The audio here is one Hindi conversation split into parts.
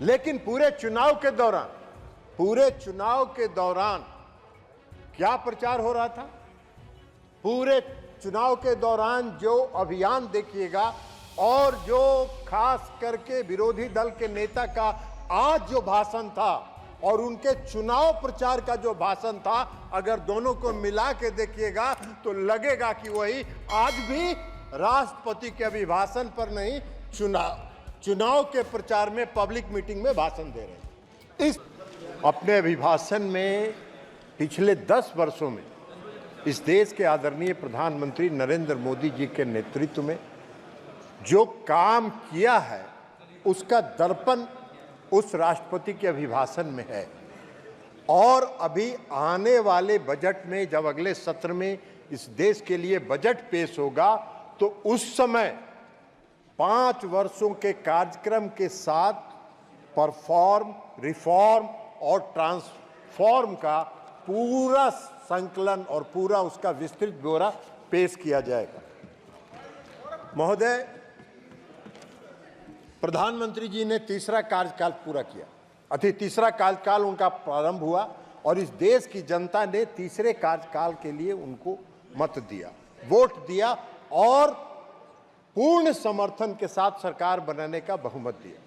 लेकिन पूरे चुनाव के दौरान क्या प्रचार हो रहा था? पूरे चुनाव के दौरान जो अभियान देखिएगा और जो खास करके विरोधी दल के नेता का आज जो भाषण था और उनके चुनाव प्रचार का जो भाषण था, अगर दोनों को मिला के देखिएगा तो लगेगा कि वही आज भी राष्ट्रपति के अभिभाषण पर नहीं, चुनाव के प्रचार में, पब्लिक मीटिंग में भाषण दे रहे हैं। इस अपने अभिभाषण में पिछले 10 वर्षों में इस देश के आदरणीय प्रधानमंत्री नरेंद्र मोदी जी के नेतृत्व में जो काम किया है, उसका दर्पण उस राष्ट्रपति के अभिभाषण में है। और अभी आने वाले बजट में, जब अगले सत्र में इस देश के लिए बजट पेश होगा, तो उस समय 5 वर्षों के कार्यक्रम के साथ परफॉर्म, रिफॉर्म और ट्रांसफॉर्म का पूरा संकलन और पूरा उसका विस्तृत ब्यौरा पेश किया जाएगा। महोदय, प्रधानमंत्री जी ने तीसरा कार्यकाल पूरा किया, तीसरा कार्यकाल उनका प्रारंभ हुआ और इस देश की जनता ने तीसरे कार्यकाल के लिए उनको मत दिया, वोट दिया और पूर्ण समर्थन के साथ सरकार बनाने का बहुमत दिया।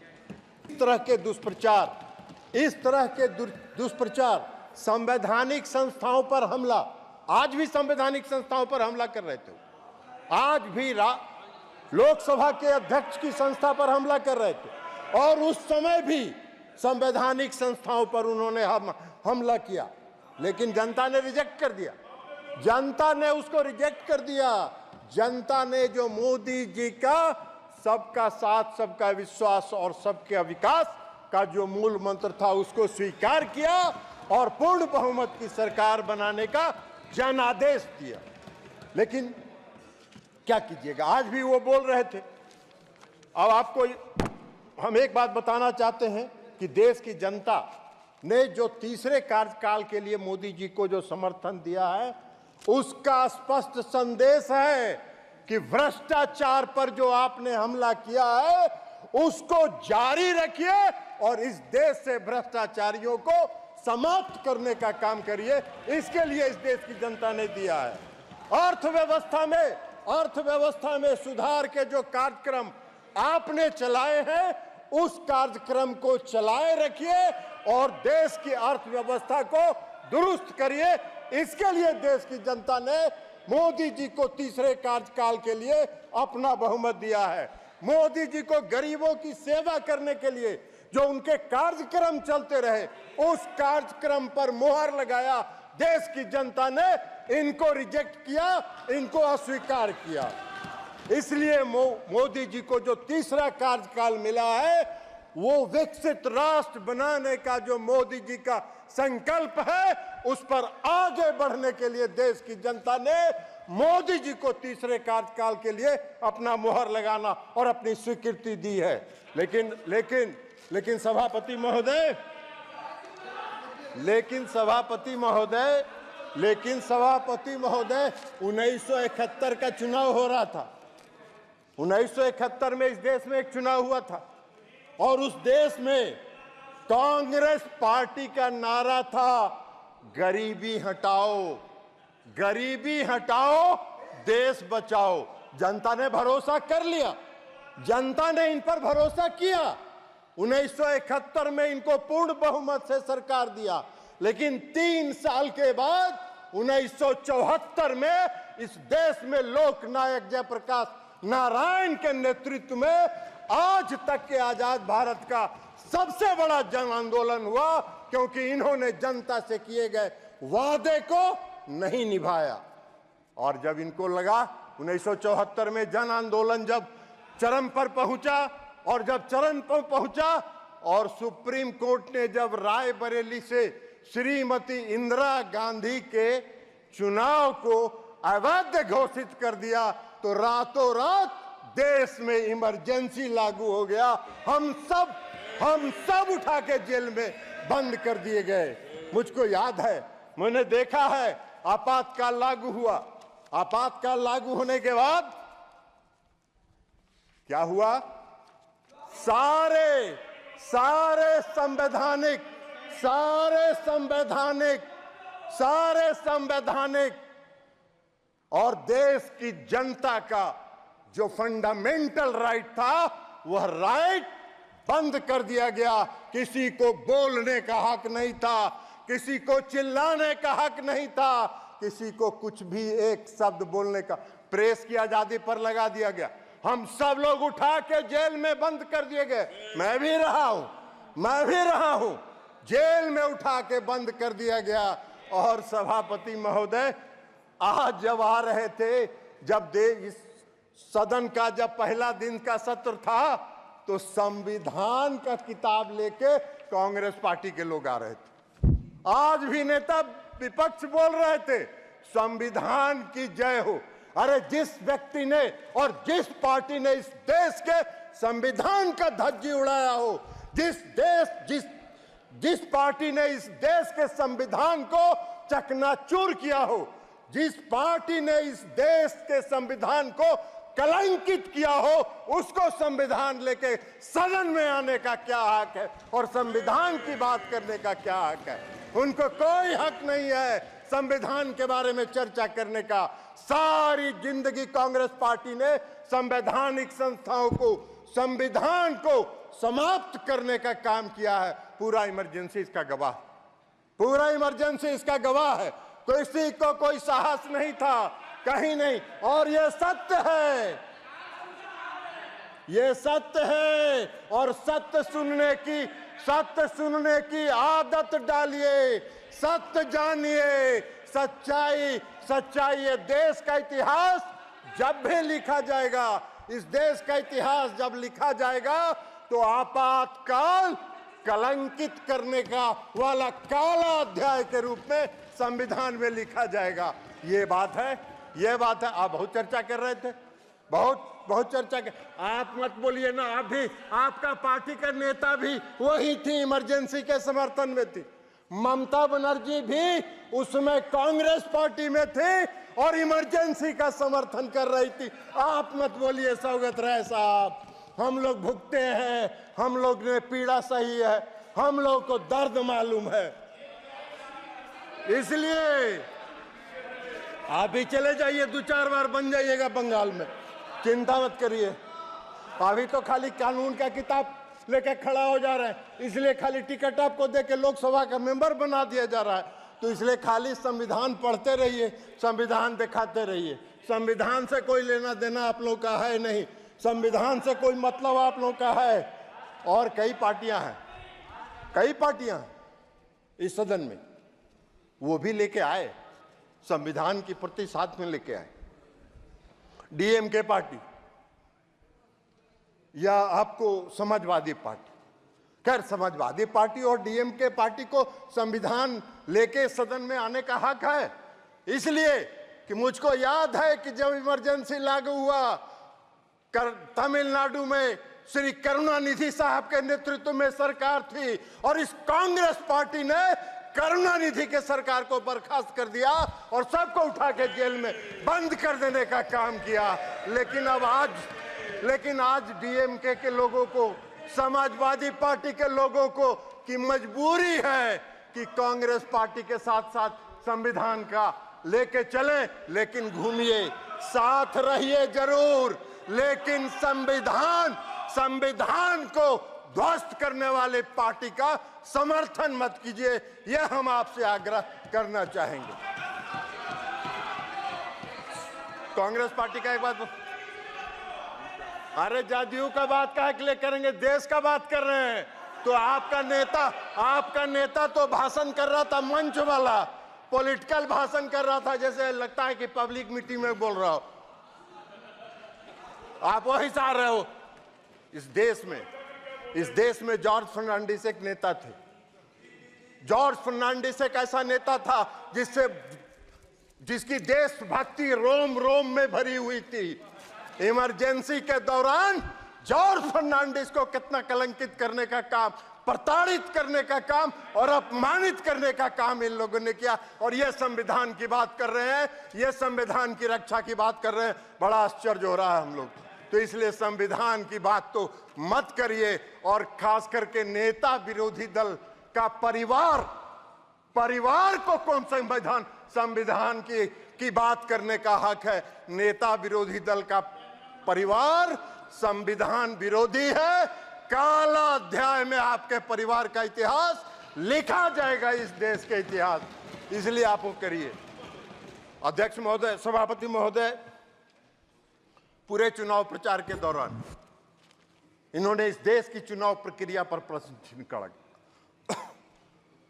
इस तरह के दुष्प्रचार, संवैधानिक संस्थाओं पर हमला, आज भी संवैधानिक संस्थाओं पर हमला कर रहे थे, आज भी लोकसभा के अध्यक्ष की संस्था पर हमला कर रहे थे और उस समय भी संवैधानिक संस्थाओं पर उन्होंने हमला किया, लेकिन जनता ने रिजेक्ट कर दिया। जनता ने उसको रिजेक्ट कर दिया। जनता ने जो मोदी जी का सबका साथ, सबका विश्वास और सबके विकास का जो मूल मंत्र था, उसको स्वीकार किया और पूर्ण बहुमत की सरकार बनाने का जनादेश दिया। लेकिन क्या कीजिएगा, आज भी वो बोल रहे थे। अब आपको हम एक बात बताना चाहते हैं कि देश की जनता ने जो तीसरे कार्यकाल के लिए मोदी जी को जो समर्थन दिया है, उसका स्पष्ट संदेश है कि भ्रष्टाचार पर जो आपने हमला किया है, उसको जारी रखिए और इस देश से भ्रष्टाचारियों को समाप्त करने का काम करिए। इसके लिए इस देश की जनता ने दिया है। अर्थव्यवस्था में सुधार के जो कार्यक्रम आपने चलाए हैं, उस कार्यक्रम को चलाए रखिए और देश की अर्थव्यवस्था को दुरुस्त करिए। इसके लिए देश की जनता ने मोदी जी को तीसरे कार्यकाल के लिए अपना बहुमत दिया है। मोदी जी को गरीबों की सेवा करने के लिए जो उनके कार्यक्रम चलते रहे, उस कार्यक्रम पर मुहर लगाया। देश की जनता ने इनको रिजेक्ट किया, इनको अस्वीकार किया। इसलिए मोदी जी को जो तीसरा कार्यकाल मिला है, वो विकसित राष्ट्र बनाने का जो मोदी जी का संकल्प है, उस पर आगे बढ़ने के लिए देश की जनता ने मोदी जी को तीसरे कार्यकाल के लिए अपना मुहर लगाना और अपनी स्वीकृति दी है। लेकिन सभापति महोदय, 1971 का चुनाव हो रहा था। 1971 में इस देश में एक चुनाव हुआ था और उस देश में कांग्रेस पार्टी का नारा था, गरीबी हटाओ, गरीबी हटाओ, देश बचाओ। जनता ने भरोसा कर लिया, जनता ने इन पर भरोसा किया। 1971 में इनको पूर्ण बहुमत से सरकार दिया, लेकिन 3 साल के बाद 1974 में इस देश में लोकनायक जयप्रकाश नारायण के नेतृत्व में आज तक के आजाद भारत का सबसे बड़ा जन आंदोलन हुआ, क्योंकि इन्होंने जनता से किए गए वादे को नहीं निभाया। और जब इनको लगा 1974 में जन आंदोलन जब चरम पर पहुंचा और जब चरम पर पहुंचा और सुप्रीम कोर्ट ने जब रायबरेली से श्रीमती इंदिरा गांधी के चुनाव को अवैध घोषित कर दिया, तो रातों रात देश में इमरजेंसी लागू हो गया। हम सब उठा के जेल में बंद कर दिए गए। मुझको याद है, मैंने देखा है, आपातकाल लागू हुआ। आपातकाल लागू होने के बाद क्या हुआ? सारे संवैधानिक और देश की जनता का जो फंडामेंटल राइट था, वह राइट बंद कर दिया गया। किसी को बोलने का हक नहीं था, किसी को चिल्लाने का हक नहीं था, किसी को कुछ भी एक शब्द बोलने का। प्रेस की आजादी पर लगा दिया गया। हम सब लोग उठा के जेल में बंद कर दिए गए। मैं भी रहा हूं, जेल में उठा के बंद कर दिया गया। और सभापति महोदय, आज जब आ रहे थे, जब इस सदन का जब पहला दिन का सत्र था, तो संविधान का किताब लेके कांग्रेस पार्टी के लोग आ रहे थे। आज भी नेता विपक्ष बोल रहे थे संविधान की जय हो। अरे जिस व्यक्ति ने और जिस पार्टी ने इस देश के संविधान का धज्जी उड़ाया हो, जिस पार्टी ने इस देश के संविधान को चकनाचूर किया हो, जिस पार्टी ने इस देश के संविधान को कलंकित किया हो, उसको संविधान लेके सदन में आने का क्या हक है और संविधान की बात करने का क्या हक है? उनको कोई हक नहीं है संविधान के बारे में चर्चा करने का। सारी जिंदगी कांग्रेस पार्टी ने संवैधानिक संस्थाओं को, संविधान को समाप्त करने का काम किया है। पूरा इमरजेंसी इसका गवाह है। किसी को कोई साहस नहीं था, कहीं नहीं। और ये सत्य है और सत्य सुनने की आदत डालिए, सत्य जानिए। सच्चाई ये देश का इतिहास जब भी लिखा जाएगा, इस देश का इतिहास जब लिखा जाएगा, तो आपातकाल कलंकित करने का वाला काला अध्याय के रूप में संविधान में लिखा जाएगा। ये बात है। आप बहुत चर्चा कर रहे थे, बहुत चर्चा कर। आप मत बोलिए ना, आप भी, आपका पार्टी का नेता भी वही थी, इमरजेंसी के समर्थन में थी। ममता बनर्जी भी उसमें कांग्रेस पार्टी में थे और इमरजेंसी का समर्थन कर रही थी। आप मत बोलिए सौगत राय साहब, हम लोग भुगते हैं, हम लोग ने पीड़ा सही है, हम लोग को दर्द मालूम है। इसलिए आप भी चले जाइए, 2-4 बार बन जाइएगा बंगाल में, चिंता मत करिए। अभी तो खाली कानून का किताब लेके खड़ा हो जा रहा है, इसलिए खाली टिकट आपको देके लोकसभा का मेंबर बना दिया जा रहा है। तो इसलिए खाली संविधान पढ़ते रहिए, संविधान दिखाते रहिए। संविधान से कोई लेना देना आप लोग का है नहीं, संविधान से कोई मतलब आप लोग का है। और कई पार्टियां हैं इस सदन में, वो भी लेके आए, संविधान की प्रति साथ में लेके आए। डीएमके पार्टी या आपको समाजवादी पार्टी, खैर समाजवादी पार्टी और डीएमके पार्टी को संविधान लेके सदन में आने का हक है। इसलिए कि मुझको याद है कि जब इमरजेंसी लागू हुआ, तमिलनाडु में श्री करुणानिधि साहब के नेतृत्व में सरकार थी और इस कांग्रेस पार्टी ने करुणानिधि के सरकार को बर्खास्त कर दिया और सबको उठा के जेल में बंद कर देने का काम किया। लेकिन आज डीएमके के लोगों को, समाजवादी पार्टी के लोगों को की मजबूरी है कि कांग्रेस पार्टी के साथ साथ संविधान का लेके चले, लेकिन घूमिए, साथ रहिए जरूर, लेकिन संविधान को ध्वस्त करने वाले पार्टी का समर्थन मत कीजिए। यह हम आपसे आग्रह करना चाहेंगे। कांग्रेस पार्टी का एक बात, अरे जदयू का बात काहे के लिए करेंगे, देश का बात कर रहे हैं। तो आपका नेता तो भाषण कर रहा था, मंच वाला पॉलिटिकल भाषण कर रहा था, जैसे लगता है कि पब्लिक मीटिंग में बोल रहा हो। आप वही चाह रहे हो। इस देश में जॉर्ज फर्नांडिस एक नेता थे। जॉर्ज फर्नांडिस एक ऐसा नेता था जिसकी देशभक्ति रोम रोम में भरी हुई थी। इमरजेंसी के दौरान जॉर्ज फर्नांडिस को कितना कलंकित करने का काम, प्रताड़ित करने का काम और अपमानित करने का काम इन लोगों ने किया। और ये संविधान की बात कर रहे हैं, ये संविधान की रक्षा की बात कर रहे हैं। बड़ा आश्चर्य हो रहा है हम लोग। तो इसलिए संविधान की बात तो मत करिए। और खास करके नेता विरोधी दल का परिवार को कौन संविधान की बात करने का हक है? नेता विरोधी दल का परिवार संविधान विरोधी है। काला अध्याय में आपके परिवार का इतिहास लिखा जाएगा, इस देश के इतिहास। इसलिए आप वो करिए। अध्यक्ष महोदय, सभापति महोदय, पूरे चुनाव प्रचार के दौरान इन्होंने इस देश की चुनाव प्रक्रिया पर प्रश्न चिन्ह खड़ा किया।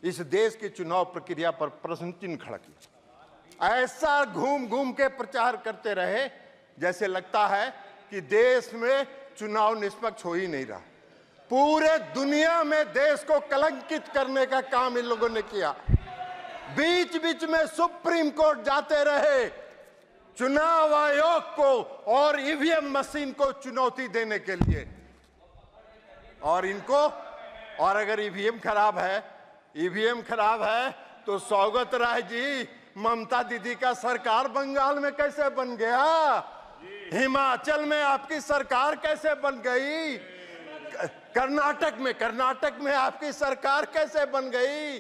इस देश की चुनाव प्रक्रिया पर प्रश्न चिन्ह खड़ा किया। ऐसा घूम घूम के प्रचार करते रहे जैसे लगता है कि देश में चुनाव निष्पक्ष हो ही नहीं रहा। पूरे दुनिया में देश को कलंकित करने का काम इन लोगों ने किया। बीच बीच में सुप्रीम कोर्ट जाते रहे चुनाव आयोग को और ईवीएम मशीन को चुनौती देने के लिए। और अगर ईवीएम खराब है तो सौगत राय जी, ममता दीदी का सरकार बंगाल में कैसे बन गया? हिमाचल में आपकी सरकार कैसे बन गई? कर्नाटक में आपकी सरकार कैसे बन गई?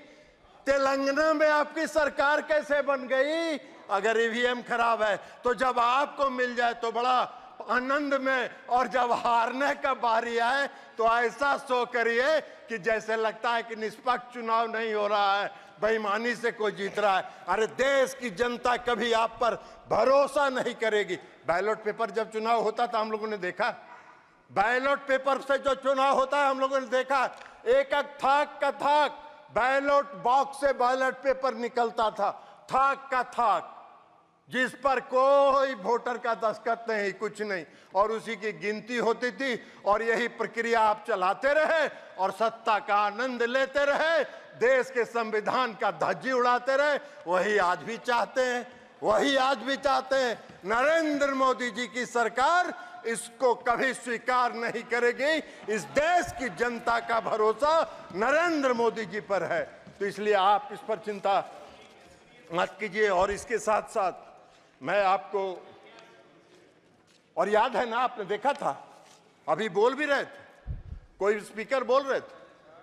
तेलंगाना में आपकी सरकार कैसे बन गई? अगर ईवीएम खराब है तो जब आपको मिल जाए तो बड़ा आनंद में, और जब हारने का बारी आए तो ऐसा शो करिए कि जैसे लगता है कि निष्पक्ष चुनाव नहीं हो रहा है, बेईमानी से कोई जीत रहा है। अरे देश की जनता कभी आप पर भरोसा नहीं करेगी। बैलेट पेपर जब चुनाव होता था हम लोगों ने देखा, बैलेट पेपर से जो चुनाव होता है हम लोगों ने देखा, एक थाक बैलेट बॉक्स से बैलेट पेपर निकलता था, थाक जिस पर कोई वोटर का दस्तखत नहीं, कुछ नहीं, और उसी की गिनती होती थी। और यही प्रक्रिया आप चलाते रहे और सत्ता का आनंद लेते रहे, देश के संविधान का धज्जी उड़ाते रहे। वही आज भी चाहते हैं। नरेंद्र मोदी जी की सरकार इसको कभी स्वीकार नहीं करेगी। इस देश की जनता का भरोसा नरेंद्र मोदी जी पर है। तो इसलिए आप इस पर चिंता मत कीजिए। और इसके साथ साथ मैं आपको, और याद है ना, आपने देखा था, अभी बोल भी रहे थे, कोई स्पीकर बोल रहे थे,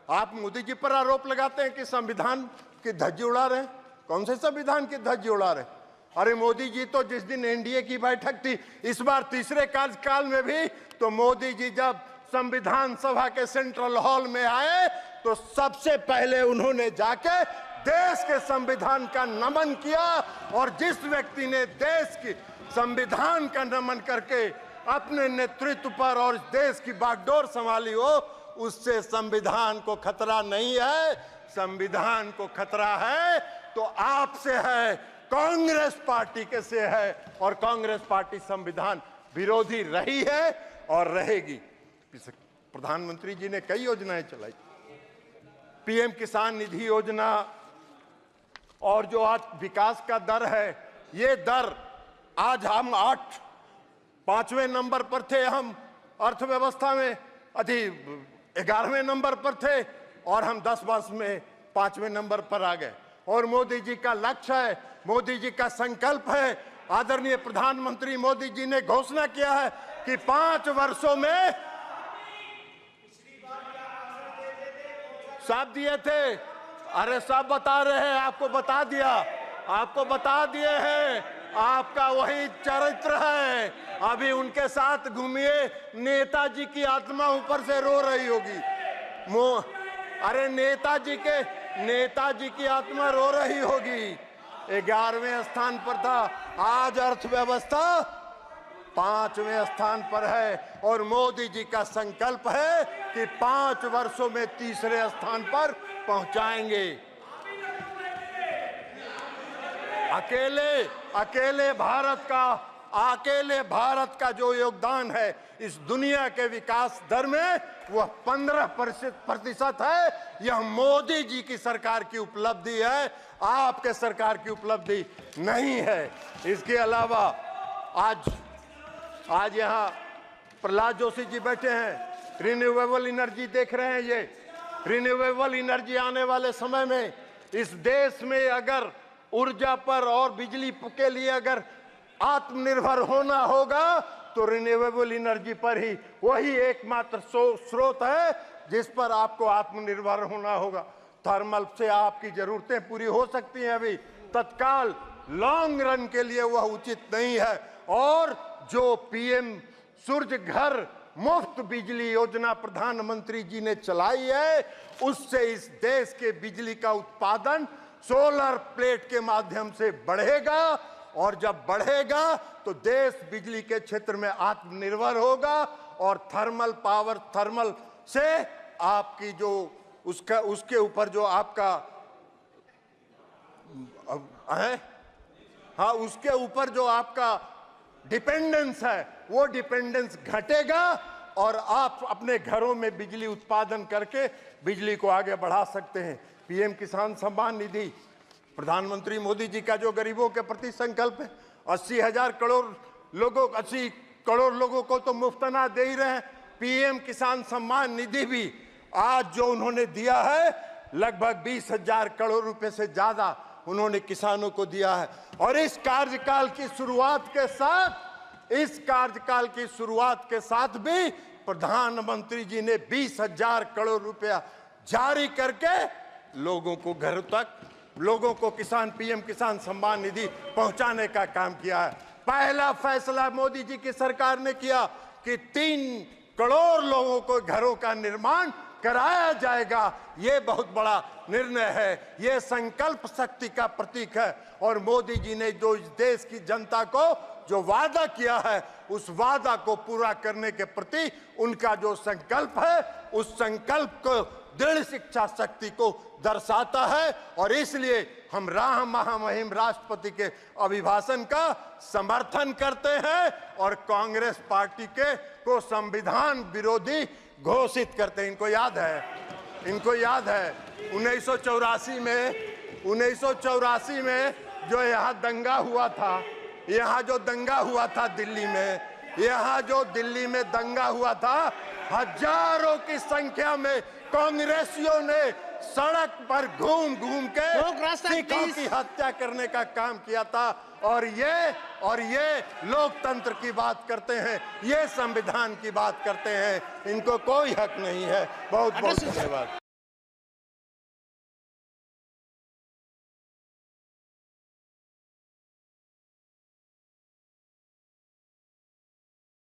आप मोदी जी पर आरोप लगाते हैं कि संविधान की धज्जी उड़ा रहे हैं। कौन से संविधान की धज्जी उड़ा रहे हैं? अरे मोदी जी तो जिस दिन एनडीए की बैठक थी, इस बार तीसरे कार्यकाल में भी, तो मोदी जी जब संविधान सभा के सेंट्रल हॉल में आए तो सबसे पहले उन्होंने जाके देश के संविधान का नमन किया। और जिस व्यक्ति ने देश की संविधान का नमन करके अपने नेतृत्व पर और देश की बागडोर संभाली हो, उससे संविधान को खतरा नहीं है। संविधान को खतरा है तो आपसे है, कांग्रेस पार्टी के से है। और कांग्रेस पार्टी संविधान विरोधी रही है और रहेगी। प्रधानमंत्री जी ने कई योजनाएं चलाई, पीएम किसान निधि योजना, और जो आज विकास का दर है, ये दर आज हम 5वें नंबर पर थे, हम अर्थव्यवस्था में 11वें नंबर पर थे, और हम 10 वर्ष में 5वें नंबर पर आ गए। और मोदी जी का लक्ष्य है, मोदी जी का संकल्प है, आदरणीय प्रधानमंत्री मोदी जी ने घोषणा किया है कि 5 वर्षों में सब दिए थे। अरे सब बता रहे हैं, आपको बता दिए हैं। आपका वही चरित्र है। अभी उनके साथ घूमिए, नेताजी की आत्मा ऊपर से रो रही होगी। अरे नेताजी की आत्मा रो रही होगी। 11वें स्थान पर था, आज अर्थव्यवस्था 5वें स्थान पर है। और मोदी जी का संकल्प है कि 5 वर्षों में तीसरे स्थान पर पहुंचाएंगे। अकेले भारत का जो योगदान है इस दुनिया के विकास दर में, वह 15% है। यह मोदी जी की सरकार की उपलब्धि है, आपके सरकार की उपलब्धि नहीं है। इसके अलावा आज यहाँ प्रहलाद जोशी जी बैठे हैं, रिन्यूएबल एनर्जी देख रहे हैं। ये रिन्यूएबल एनर्जी आने वाले समय में इस देश में अगर ऊर्जा पर और बिजली के लिए अगर आत्मनिर्भर होना होगा तो रिन्यूएबल एनर्जी पर ही वही एकमात्र स्रोत है जिस पर आपको आत्मनिर्भर होना होगा। थर्मल से आपकी जरूरतें पूरी हो सकती हैं, अभी तत्काल लॉन्ग रन के लिए वह उचित नहीं है। और जो पीएम सूर्य घर मुफ्त बिजली योजना प्रधानमंत्री जी ने चलाई है, उससे इस देश के बिजली का उत्पादन सोलर प्लेट के माध्यम से बढ़ेगा, और जब बढ़ेगा तो देश बिजली के क्षेत्र में आत्मनिर्भर होगा। और थर्मल से आपकी जो उसके ऊपर जो आपका है, हाँ, उसके ऊपर जो आपका डिपेंडेंस है वो डिपेंडेंस घटेगा और आप अपने घरों में बिजली उत्पादन करके बिजली को आगे बढ़ा सकते हैं। पीएम किसान सम्मान निधि, प्रधानमंत्री मोदी जी का जो गरीबों के प्रति संकल्प है, 80 करोड़ लोगों को तो मुफ्त अनाज दे ही रहे हैं। पीएम किसान सम्मान निधि भी आज जो उन्होंने दिया है, लगभग 20,000 करोड़ रुपए से ज्यादा उन्होंने किसानों को दिया है। और इस कार्यकाल की शुरुआत के साथ भी प्रधानमंत्री जी ने 20,000 करोड़ रुपया जारी करके लोगों को घरों तक, लोगों को पीएम किसान सम्मान निधि पहुंचाने का काम किया है। पहला फैसला मोदी जी की सरकार ने किया कि 3 करोड़ लोगों को घरों का निर्माण कराया जाएगा। ये बहुत बड़ा निर्णय है, ये संकल्प शक्ति का प्रतीक है। और मोदी जी ने जो इस देश की जनता को जो वादा किया है, उस वादा को पूरा करने के प्रति उनका जो संकल्प है, उस संकल्प को दृढ़ शिक्षा शक्ति को दर्शाता है। और इसलिए हम महामहिम राष्ट्रपति के अभिभाषण का समर्थन करते हैं और कांग्रेस पार्टी को संविधान विरोधी घोषित करते हैं। इनको याद है 1984 में जो यहाँ दंगा हुआ था, दिल्ली में दंगा हुआ था, हजारों की संख्या में कांग्रेसियों ने सड़क पर घूम के सिखों की हत्या करने का काम किया था। और ये लोकतंत्र की बात करते हैं, ये संविधान की बात करते हैं। इनको कोई हक नहीं है। बहुत बहुत धन्यवाद।